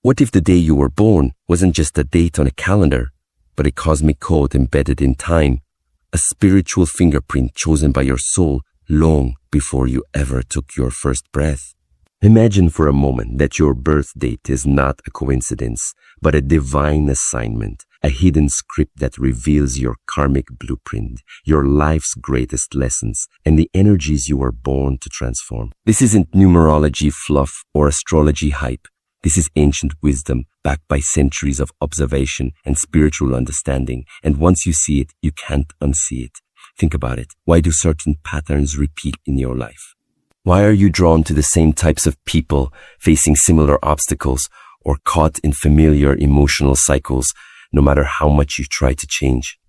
What if the day you were born wasn't just a date on a calendar, but a cosmic code embedded in time, a spiritual fingerprint chosen by your soul long before you ever took your first breath? Imagine for a moment that your birth date is not a coincidence, but a divine assignment, a hidden script that reveals your karmic blueprint, your life's greatest lessons, and the energies you were born to transform. This isn't numerology fluff or astrology hype. This is ancient wisdom backed by centuries of observation and spiritual understanding. And once you see it, you can't unsee it. Think about it. Why do certain patterns repeat in your life? Why are you drawn to the same types of people, facing similar obstacles, or caught in familiar emotional cycles, no matter how much you try to change?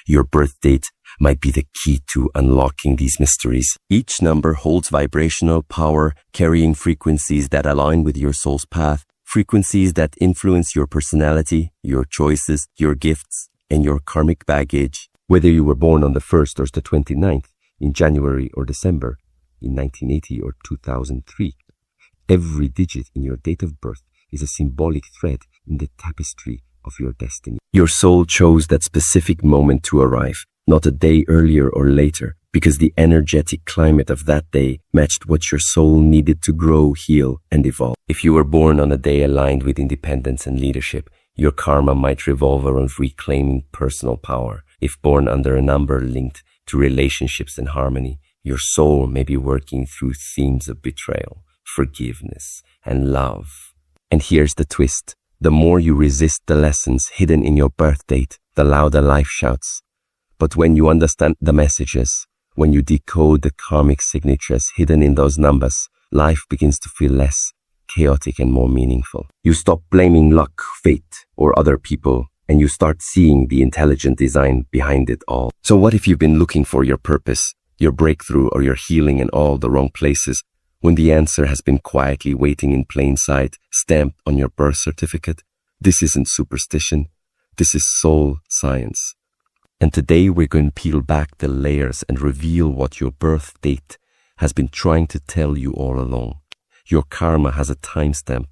Your birth date might be the key to unlocking these mysteries. Each number holds vibrational power, carrying frequencies that align with your soul's path, frequencies that influence your personality, your choices, your gifts, and your karmic baggage. Whether you were born on the 1st or the 29th, in January or December, in 1980 or 2003, every digit in your date of birth is a symbolic thread in the tapestry of your destiny. Your soul chose that specific moment to arrive, not a day earlier or later, because the energetic climate of that day matched what your soul needed to grow, heal, and evolve. If you were born on a day aligned with independence and leadership, your karma might revolve around reclaiming personal power. If born under a number linked to relationships and harmony, your soul may be working through themes of betrayal, forgiveness, and love. And here's the twist. The more you resist the lessons hidden in your birth date, the louder life shouts. But when you understand the messages, when you decode the karmic signatures hidden in those numbers, life begins to feel less chaotic and more meaningful. You stop blaming luck, fate, or other people, and you start seeing the intelligent design behind it all. So what if you've been looking for your purpose, your breakthrough, or your healing in all the wrong places, when the answer has been quietly waiting in plain sight, stamped on your birth certificate? This isn't superstition. This is soul science. And today we're going to peel back the layers and reveal what your birth date has been trying to tell you all along. Your karma has a timestamp.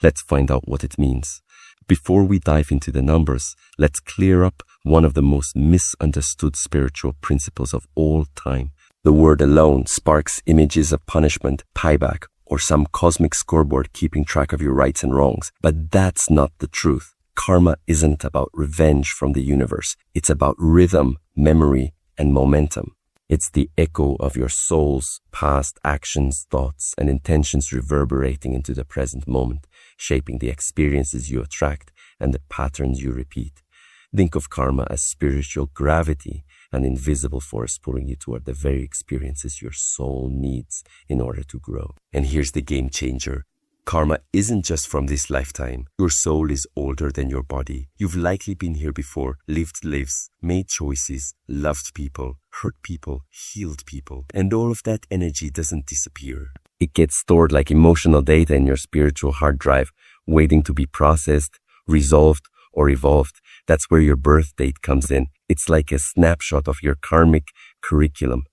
Let's find out what it means. Before we dive into the numbers, let's clear up one of the most misunderstood spiritual principles of all time. The word alone sparks images of punishment, payback, or some cosmic scoreboard keeping track of your rights and wrongs. But that's not the truth. Karma isn't about revenge from the universe. It's about rhythm, memory, and momentum. It's the echo of your soul's past actions, thoughts, and intentions reverberating into the present moment, shaping the experiences you attract and the patterns you repeat. Think of karma as spiritual gravity, an invisible force pulling you toward the very experiences your soul needs in order to grow. And here's the game changer. Karma isn't just from this lifetime. Your soul is older than your body. You've likely been here before, lived lives, made choices, loved people, hurt people, healed people. And all of that energy doesn't disappear. It gets stored like emotional data in your spiritual hard drive, waiting to be processed, resolved, or evolved. That's where your birth date comes in. It's like a snapshot of your karmic curriculum.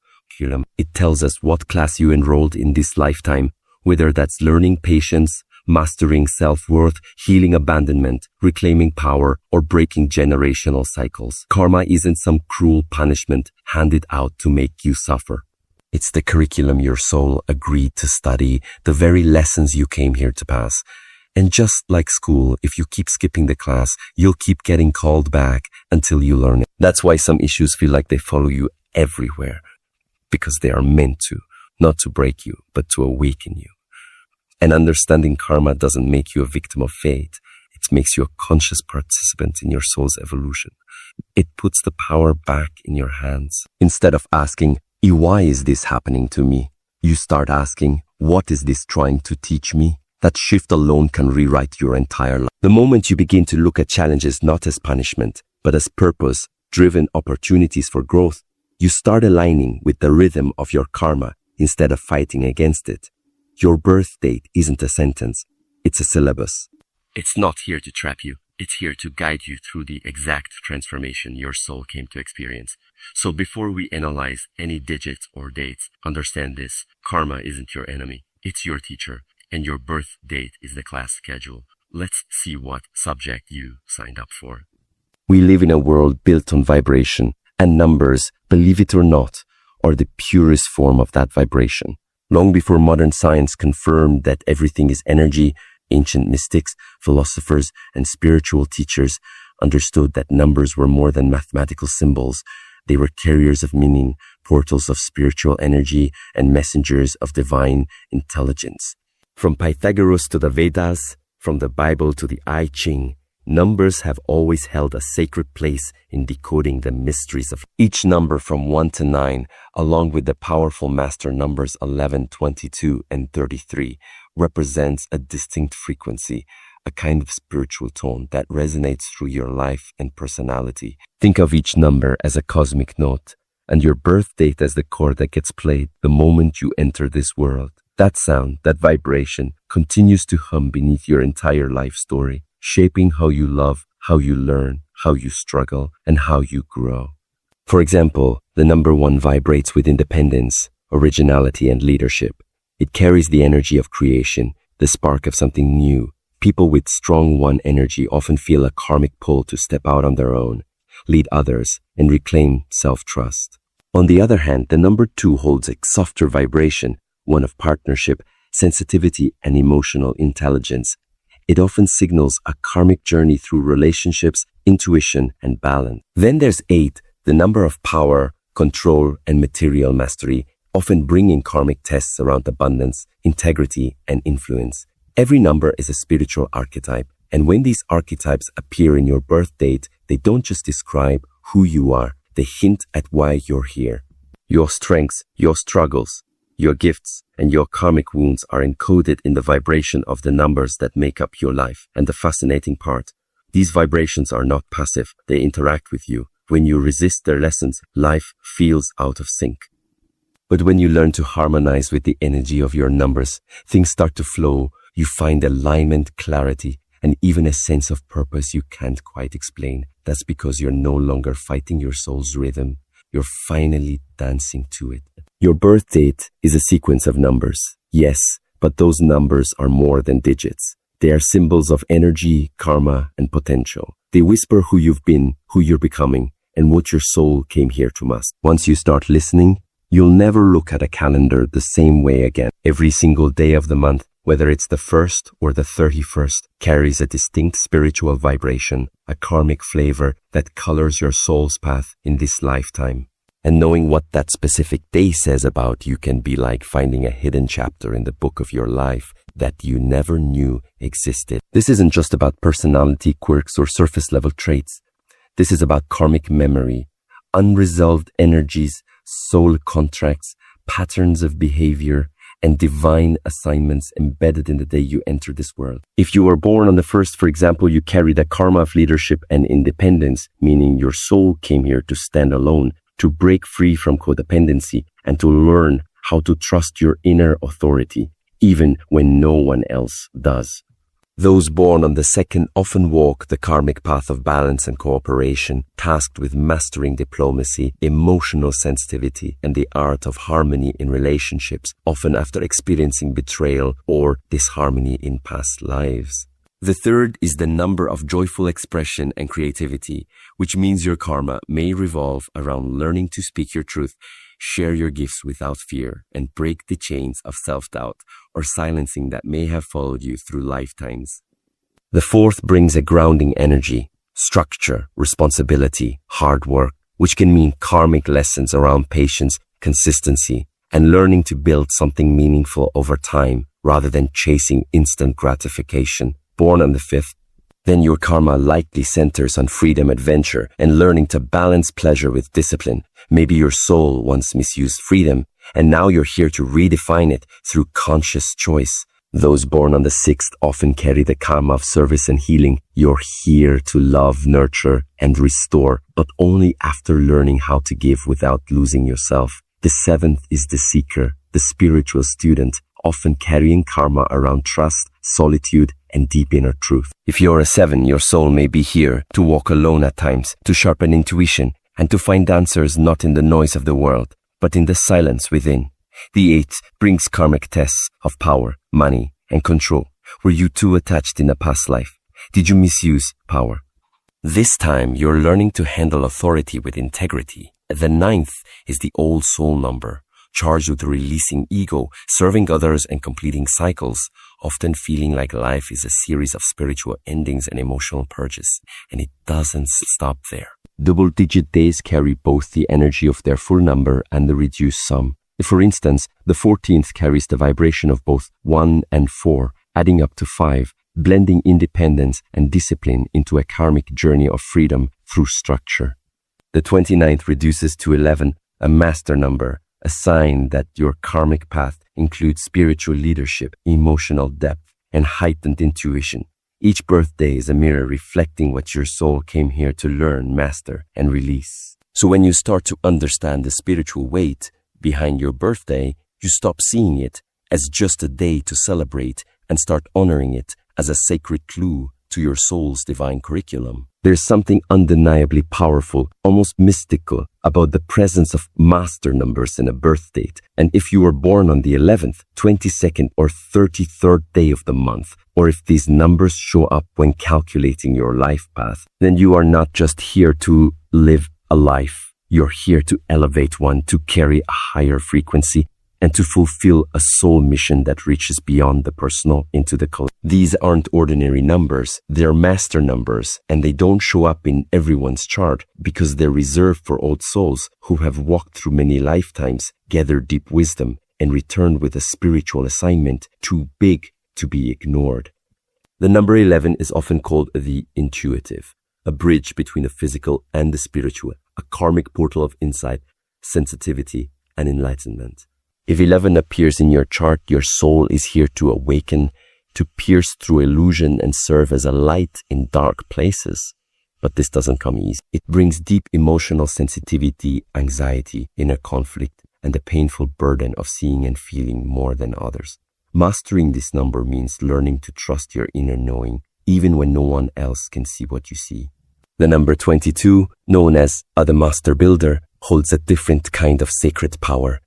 It tells us what class you enrolled in this lifetime, whether that's learning patience, mastering self-worth, healing abandonment, reclaiming power, or breaking generational cycles. Karma isn't some cruel punishment handed out to make you suffer. It's the curriculum your soul agreed to study, the very lessons you came here to pass. And just like school, if you keep skipping the class, you'll keep getting called back until you learn it. That's why some issues feel like they follow you everywhere, because they are meant to, not to break you, but to awaken you. And understanding karma doesn't make you a victim of fate. It makes you a conscious participant in your soul's evolution. It puts the power back in your hands. Instead of asking, why is this happening to me? You start asking, what is this trying to teach me? That shift alone can rewrite your entire life. The moment you begin to look at challenges not as punishment, but as purpose-driven opportunities for growth, you start aligning with the rhythm of your karma instead of fighting against it. Your birth date isn't a sentence, it's a syllabus. It's not here to trap you. It's here to guide you through the exact transformation your soul came to experience. So before we analyze any digits or dates, understand this. Karma isn't your enemy. It's your teacher. And your birth date is the class schedule. Let's see what subject you signed up for. We live in a world built on vibration, and numbers, believe it or not, are the purest form of that vibration. Long before modern science confirmed that everything is energy, ancient mystics, philosophers, and spiritual teachers understood that numbers were more than mathematical symbols. They were carriers of meaning, portals of spiritual energy, and messengers of divine intelligence. From Pythagoras to the Vedas, from the Bible to the I Ching, numbers have always held a sacred place in decoding the mysteries of each number from 1 to 9, along with the powerful master numbers 11, 22, and 33, represents a distinct frequency, a kind of spiritual tone that resonates through your life and personality. Think of each number as a cosmic note, and your birth date as the chord that gets played the moment you enter this world. That sound, that vibration, continues to hum beneath your entire life story, shaping how you love, how you learn, how you struggle, and how you grow. For example, the number 1 vibrates with independence, originality, and leadership. It carries the energy of creation, the spark of something new. People with strong 1 energy often feel a karmic pull to step out on their own, lead others, and reclaim self-trust. On the other hand, the number 2 holds a softer vibration, one of partnership, sensitivity, and emotional intelligence. It often signals a karmic journey through relationships, intuition, and balance. Then there's 8, the number of power, control, and material mastery, often bringing karmic tests around abundance, integrity, and influence. Every number is a spiritual archetype, and when these archetypes appear in your birth date, they don't just describe who you are, they hint at why you're here. Your strengths, your struggles, your gifts, and your karmic wounds are encoded in the vibration of the numbers that make up your life. And the fascinating part, these vibrations are not passive, they interact with you. When you resist their lessons, life feels out of sync. But when you learn to harmonize with the energy of your numbers, things start to flow. You find alignment, clarity, and even a sense of purpose you can't quite explain. That's because you're no longer fighting your soul's rhythm. You're finally dancing to it. Your birth date is a sequence of numbers. Yes, but those numbers are more than digits. They are symbols of energy, karma, and potential. They whisper who you've been, who you're becoming, and what your soul came here to master. Once you start listening, you'll never look at a calendar the same way again. Every single day of the month, whether it's the 1st or the 31st, carries a distinct spiritual vibration, a karmic flavor that colors your soul's path in this lifetime. And knowing what that specific day says about you can be like finding a hidden chapter in the book of your life that you never knew existed. This isn't just about personality quirks or surface level traits. This is about karmic memory, unresolved energies, soul contracts, patterns of behavior, and divine assignments embedded in the day you enter this world. If you were born on the 1st, for example, you carry the karma of leadership and independence, meaning your soul came here to stand alone, to break free from codependency, and to learn how to trust your inner authority, even when no one else does. Those born on the 2nd often walk the karmic path of balance and cooperation, tasked with mastering diplomacy, emotional sensitivity, and the art of harmony in relationships, often after experiencing betrayal or disharmony in past lives. The 3rd is the number of joyful expression and creativity, which means your karma may revolve around learning to speak your truth, share your gifts without fear, and break the chains of self-doubt or silencing that may have followed you through lifetimes. The 4th brings a grounding energy, structure, responsibility, hard work, which can mean karmic lessons around patience, consistency, and learning to build something meaningful over time rather than chasing instant gratification. Born on the 5th, then your karma likely centers on freedom, adventure, and learning to balance pleasure with discipline. Maybe your soul once misused freedom, and now you're here to redefine it through conscious choice. Those born on the 6th often carry the karma of service and healing. You're here to love, nurture, and restore, but only after learning how to give without losing yourself. The 7th is the seeker, the spiritual student, often carrying karma around trust, solitude, and deep inner truth. If you're a 7, your soul may be here to walk alone at times, to sharpen intuition, and to find answers not in the noise of the world, but in the silence within. The 8 brings karmic tests of power, money, and control, Were you too attached in a past life? Did you misuse power? This time, you're learning to handle authority with integrity. The 9th is the old soul number, charged with releasing ego, serving others, and completing cycles, often feeling like life is a series of spiritual endings and emotional purges. And it doesn't stop there. Double-digit days carry both the energy of their full number and the reduced sum. For instance, the 14th carries the vibration of both 1 and 4, adding up to 5, blending independence and discipline into a karmic journey of freedom through structure. The 29th reduces to 11, a master number, a sign that your karmic path includes spiritual leadership, emotional depth, and heightened intuition. Each birthday is a mirror reflecting what your soul came here to learn, master, and release. So when you start to understand the spiritual weight behind your birthday, you stop seeing it as just a day to celebrate and start honoring it as a sacred clue to your soul's divine curriculum. There's something undeniably powerful, almost mystical, about the presence of master numbers in a birth date. And if you were born on the 11th, 22nd, or 33rd day of the month, or if these numbers show up when calculating your life path, then you are not just here to live a life. You're here to elevate one, to carry a higher frequency, and to fulfill a soul mission that reaches beyond the personal into the collective. These aren't ordinary numbers, they're master numbers, and they don't show up in everyone's chart because they're reserved for old souls who have walked through many lifetimes, gathered deep wisdom, and returned with a spiritual assignment too big to be ignored. The number 11 is often called the intuitive, a bridge between the physical and the spiritual, a karmic portal of insight, sensitivity, and enlightenment. If 11 appears in your chart, your soul is here to awaken, to pierce through illusion and serve as a light in dark places. But this doesn't come easy. It brings deep emotional sensitivity, anxiety, inner conflict, and the painful burden of seeing and feeling more than others. Mastering this number means learning to trust your inner knowing, even when no one else can see what you see. The number 22, known as the Master Builder, holds a different kind of sacred power.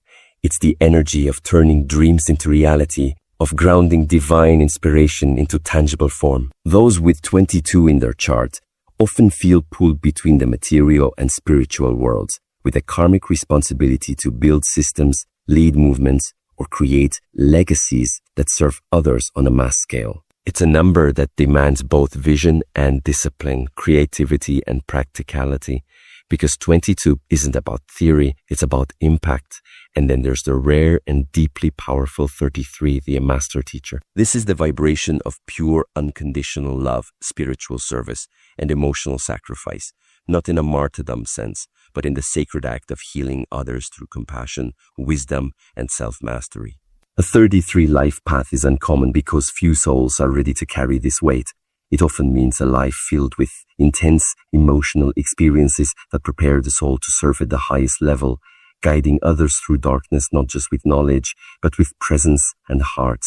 It's the energy of turning dreams into reality, of grounding divine inspiration into tangible form. Those with 22 in their chart often feel pulled between the material and spiritual worlds, with a karmic responsibility to build systems, lead movements, or create legacies that serve others on a mass scale. It's a number that demands both vision and discipline, creativity and practicality, because 22 isn't about theory, it's about impact. And then there's the rare and deeply powerful 33, the master teacher. This is the vibration of pure, unconditional love, spiritual service, and emotional sacrifice, not in a martyrdom sense, but in the sacred act of healing others through compassion, wisdom, and self-mastery. A 33 life path is uncommon because few souls are ready to carry this weight. It often means a life filled with intense emotional experiences that prepare the soul to serve at the highest level, guiding others through darkness, not just with knowledge, but with presence and heart.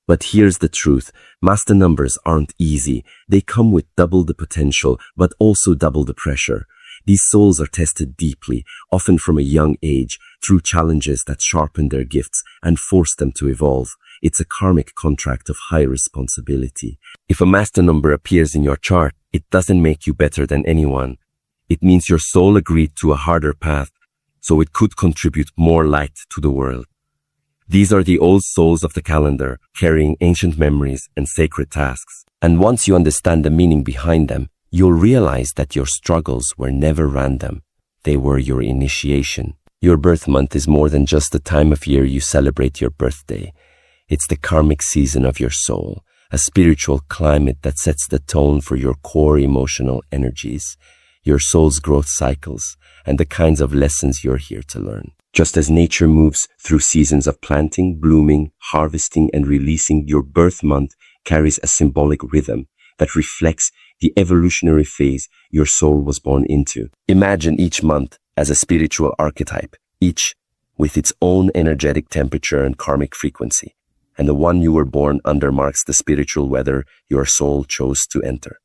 But here's the truth. Master numbers aren't easy. They come with double the potential, but also double the pressure. These souls are tested deeply, often from a young age, through challenges that sharpen their gifts and force them to evolve. It's a karmic contract of high responsibility. If a master number appears in your chart, it doesn't make you better than anyone. It means your soul agreed to a harder path, so it could contribute more light to the world. These are the old souls of the calendar, carrying ancient memories and sacred tasks. And once you understand the meaning behind them, you'll realize that your struggles were never random. They were your initiation. Your birth month is more than just the time of year you celebrate your birthday. It's the karmic season of your soul, a spiritual climate that sets the tone for your core emotional energies, your soul's growth cycles, and the kinds of lessons you're here to learn. Just as nature moves through seasons of planting, blooming, harvesting, and releasing, your birth month carries a symbolic rhythm that reflects the evolutionary phase your soul was born into. Imagine each month as a spiritual archetype, each with its own energetic temperature and karmic frequency. And the one you were born under marks the spiritual weather your soul chose to enter.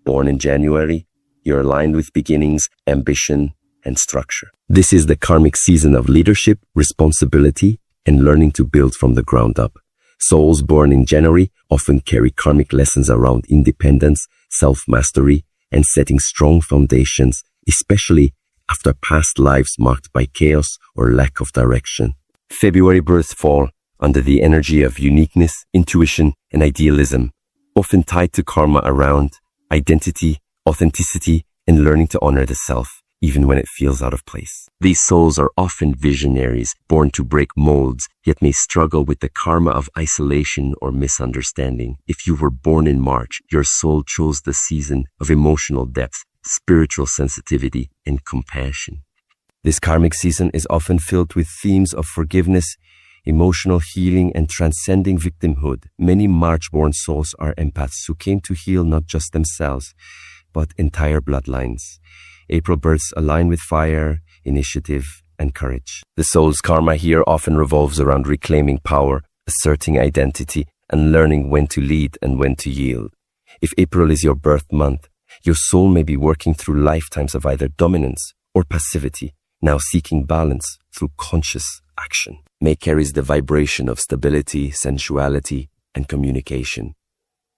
Born in January, you're aligned with beginnings, ambition, and structure. This is the karmic season of leadership, responsibility, and learning to build from the ground up. Souls born in January often carry karmic lessons around independence, self-mastery, and setting strong foundations, especially after past lives marked by chaos or lack of direction. February births fall under the energy of uniqueness, intuition, and idealism, often tied to karma around identity, authenticity, and learning to honor the self, even when it feels out of place. These souls are often visionaries, born to break molds, yet may struggle with the karma of isolation or misunderstanding. If you were born in March, your soul chose the season of emotional depth, spiritual sensitivity, and compassion. This karmic season is often filled with themes of forgiveness, emotional healing, and transcending victimhood. Many March-born souls are empaths who came to heal not just themselves, but entire bloodlines. April births align with fire, initiative, and courage. The soul's karma here often revolves around reclaiming power, asserting identity, and learning when to lead and when to yield. If April is your birth month, your soul may be working through lifetimes of either dominance or passivity, now seeking balance through conscious action. May carries the vibration of stability, sensuality, and communication.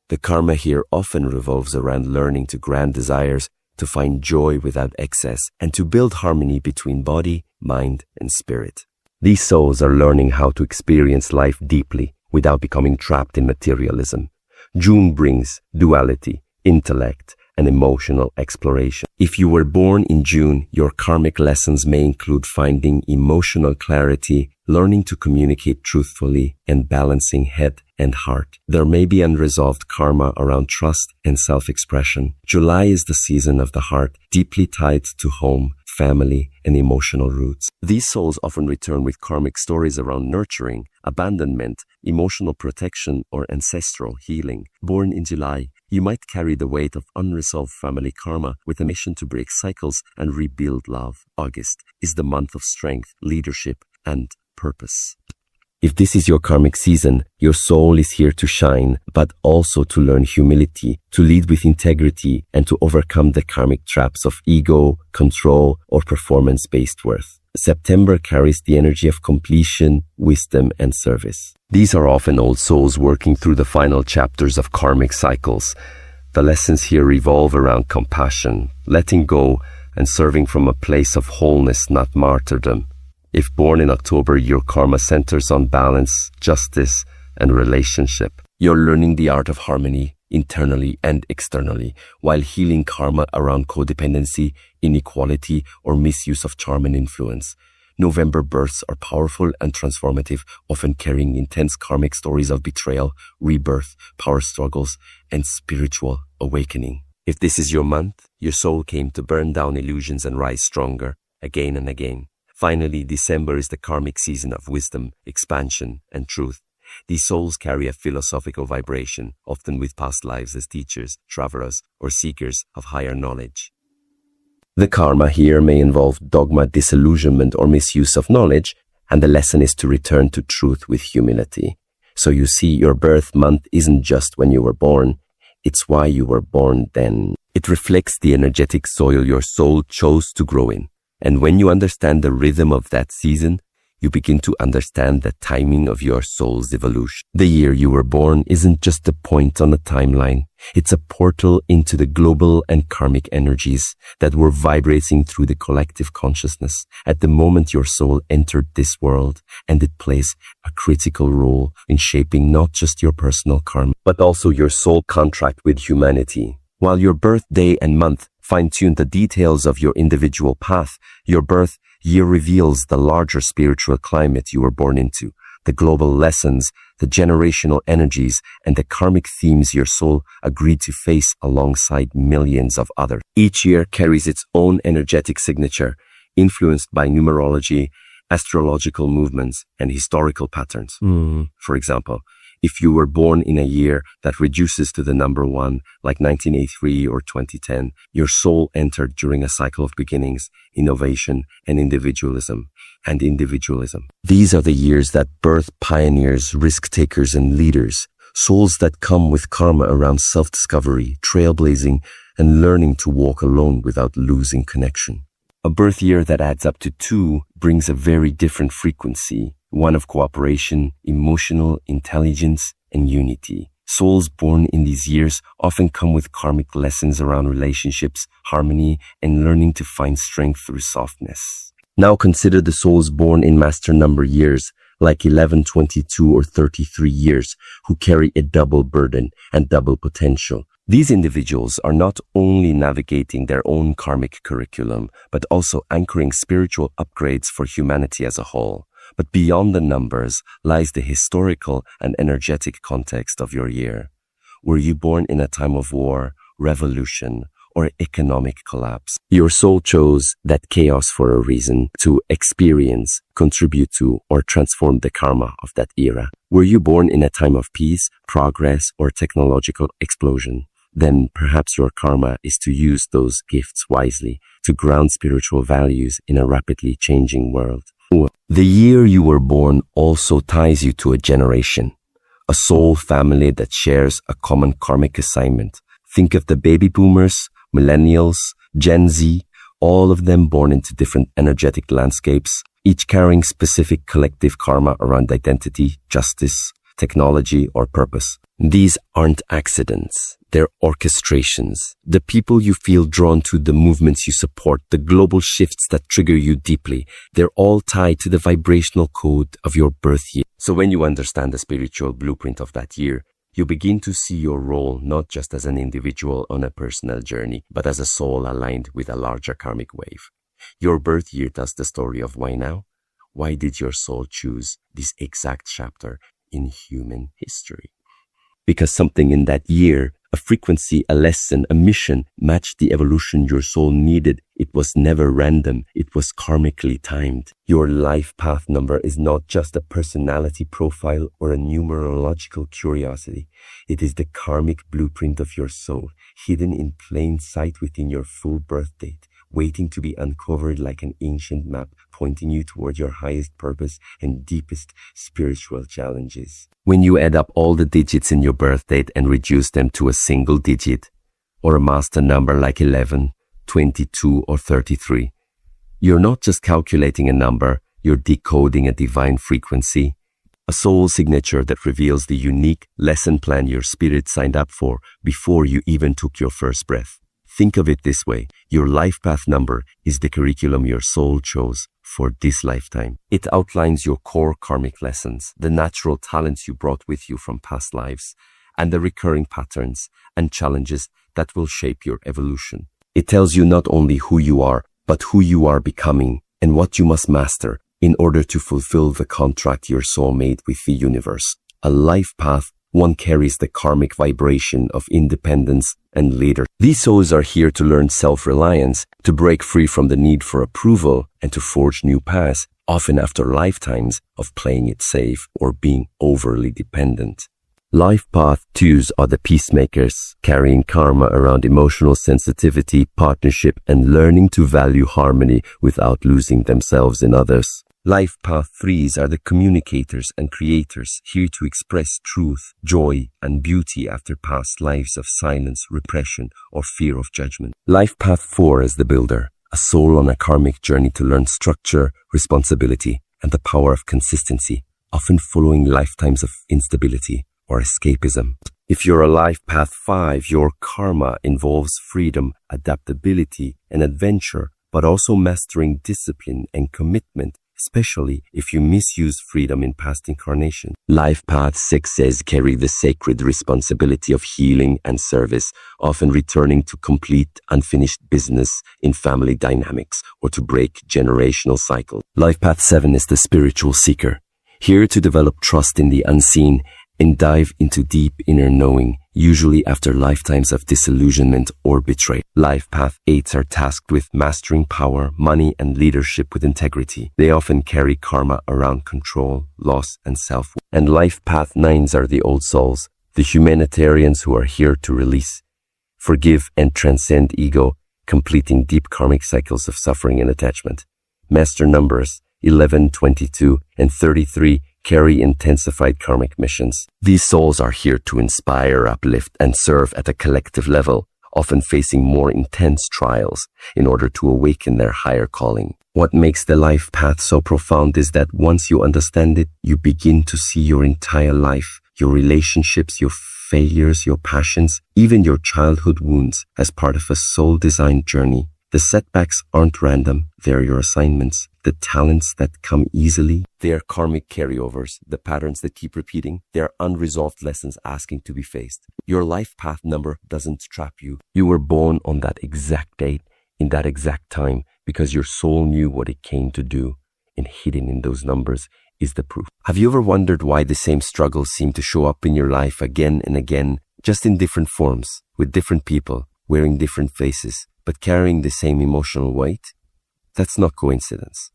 The karma here often revolves around learning to grant desires, to find joy without excess, and to build harmony between body, mind, and spirit. These souls are learning how to experience life deeply without becoming trapped in materialism. June brings duality, intellect, and emotional exploration. If you were born in June, your karmic lessons may include finding emotional clarity, learning to communicate truthfully, and balancing head and heart. There may be unresolved karma around trust and self-expression. July is the season of the heart, deeply tied to home, family, and emotional roots. These souls often return with karmic stories around nurturing, abandonment, emotional protection, or ancestral healing. Born in July, you might carry the weight of unresolved family karma with a mission to break cycles and rebuild love. August is the month of strength, leadership, and purpose. If this is your karmic season, your soul is here to shine, but also to learn humility, to lead with integrity, and to overcome the karmic traps of ego, control, or performance-based worth. September carries the energy of completion, wisdom, and service. These are often old souls working through the final chapters of karmic cycles. The lessons here revolve around compassion, letting go, and serving from a place of wholeness, not martyrdom. If born in October, your karma centers on balance, justice, and relationship. You're learning the art of harmony internally and externally, while healing karma around codependency, inequality, or misuse of charm and influence. November births are powerful and transformative, often carrying intense karmic stories of betrayal, rebirth, power struggles, and spiritual awakening. If this is your month, your soul came to burn down illusions and rise stronger, again and again. Finally, December is the karmic season of wisdom, expansion, and truth. These souls carry a philosophical vibration, often with past lives as teachers, travelers, or seekers of higher knowledge. The karma here may involve dogma, disillusionment, or misuse of knowledge, and the lesson is to return to truth with humility. So you see, your birth month isn't just when you were born, it's why you were born then. It reflects the energetic soil your soul chose to grow in. And when you understand the rhythm of that season, you begin to understand the timing of your soul's evolution. The year you were born isn't just a point on a timeline. It's a portal into the global and karmic energies that were vibrating through the collective consciousness at the moment your soul entered this world, and it plays a critical role in shaping not just your personal karma, but also your soul contract with humanity. While your birthday and month fine-tune the details of your individual path, your birth year reveals the larger spiritual climate you were born into, the global lessons, the generational energies, and the karmic themes your soul agreed to face alongside millions of others. Each year carries its own energetic signature, influenced by numerology, astrological movements, and historical patterns. For example, if you were born in a year that reduces to the number 1, like 1983 or 2010, your soul entered during a cycle of beginnings, innovation, and individualism. These are the years that birth pioneers, risk-takers, and leaders, souls that come with karma around self-discovery, trailblazing, and learning to walk alone without losing connection. A birth year that adds up to 2 brings a very different frequency. one of cooperation, emotional intelligence, and unity. Souls born in these years often come with karmic lessons around relationships, harmony, and learning to find strength through softness. Now consider the souls born in master number years, like 11, 22, or 33 years, who carry a double burden and double potential. These individuals are not only navigating their own karmic curriculum, but also anchoring spiritual upgrades for humanity as a whole. But beyond the numbers lies the historical and energetic context of your year. Were you born in a time of war, revolution, or economic collapse? Your soul chose that chaos for a reason, to experience, contribute to, or transform the karma of that era. Were you born in a time of peace, progress, or technological explosion? Then perhaps your karma is to use those gifts wisely to ground spiritual values in a rapidly changing world. The year you were born also ties you to a generation, a soul family that shares a common karmic assignment. Think of the baby boomers, millennials, Gen Z, all of them born into different energetic landscapes, each carrying specific collective karma around identity, justice, technology, or purpose. These aren't accidents. They're orchestrations. The people you feel drawn to, the movements you support, the global shifts that trigger you deeply, they're all tied to the vibrational code of your birth year. So when you understand the spiritual blueprint of that year, you begin to see your role not just as an individual on a personal journey, but as a soul aligned with a larger karmic wave. Your birth year tells the story of why now. Why did your soul choose this exact chapter in human history? Because something in that year, a frequency, a lesson, a mission, matched the evolution your soul needed. It was never random. It was karmically timed. Your life path number is not just a personality profile or a numerological curiosity. It is the karmic blueprint of your soul, hidden in plain sight within your full birth date, waiting to be uncovered like an ancient map, pointing you toward your highest purpose and deepest spiritual challenges. When you add up all the digits in your birth date and reduce them to a single digit, or a master number like 11, 22, or 33, you're not just calculating a number, you're decoding a divine frequency, a soul signature that reveals the unique lesson plan your spirit signed up for before you even took your first breath. Think of it this way. Your life path number is the curriculum your soul chose for this lifetime. It outlines your core karmic lessons, the natural talents you brought with you from past lives, and the recurring patterns and challenges that will shape your evolution. It tells you not only who you are, but who you are becoming and what you must master in order to fulfill the contract your soul made with the universe. A life path, one carries the karmic vibration of independence and leadership. These souls are here to learn self-reliance, to break free from the need for approval, and to forge new paths, often after lifetimes of playing it safe or being overly dependent. Life path 2s are the peacemakers, carrying karma around emotional sensitivity, partnership, and learning to value harmony without losing themselves in others. Life path 3s are the communicators and creators, here to express truth, joy, and beauty after past lives of silence, repression, or fear of judgment. Life path 4 is the builder, a soul on a karmic journey to learn structure, responsibility, and the power of consistency, often following lifetimes of instability or escapism. If you're a life path 5, your karma involves freedom, adaptability, and adventure, but also mastering discipline and commitment, especially if you misuse freedom in past incarnations. Life path 6s carry the sacred responsibility of healing and service, often returning to complete unfinished business in family dynamics or to break generational cycles. Life path 7 is the spiritual seeker, here to develop trust in the unseen and dive into deep inner knowing, usually after lifetimes of disillusionment or betrayal. Life path 8s are tasked with mastering power, money, and leadership with integrity. They often carry karma around control, loss, and self-worth. And life path 9s are the old souls, the humanitarians who are here to release, forgive, and transcend ego, completing deep karmic cycles of suffering and attachment. Master numbers 11, 22, and 33 carry intensified karmic missions. These souls are here to inspire, uplift, and serve at a collective level, often facing more intense trials in order to awaken their higher calling. What makes the life path so profound is that once you understand it, you begin to see your entire life, your relationships, your failures, your passions, even your childhood wounds as part of a soul-designed journey. The setbacks aren't random, they're your assignments. The talents that come easily, they're karmic carryovers, the patterns that keep repeating, they're unresolved lessons asking to be faced. Your life path number doesn't trap you. You were born on that exact date, in that exact time, because your soul knew what it came to do, and hidden in those numbers is the proof. Have you ever wondered why the same struggles seem to show up in your life again and again, just in different forms, with different people, wearing different faces, but carrying the same emotional weight? That's not coincidence.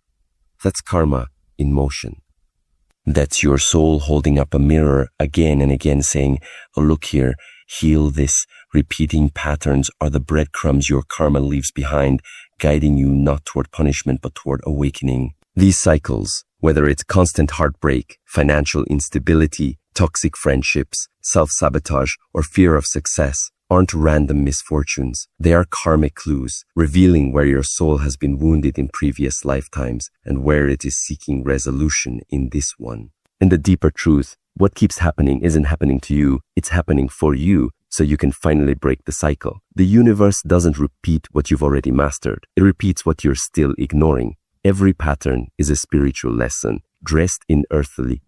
That's karma in motion. That's your soul holding up a mirror again and again saying, oh, look here, heal this. Repeating patterns are the breadcrumbs your karma leaves behind, guiding you not toward punishment but toward awakening. These cycles, whether it's constant heartbreak, financial instability, toxic friendships, self-sabotage, or fear of success, aren't random misfortunes. They are karmic clues, revealing where your soul has been wounded in previous lifetimes and where it is seeking resolution in this one. And the deeper truth, what keeps happening isn't happening to you, it's happening for you, so you can finally break the cycle. The universe doesn't repeat what you've already mastered. It repeats what you're still ignoring. Every pattern is a spiritual lesson, dressed in earthly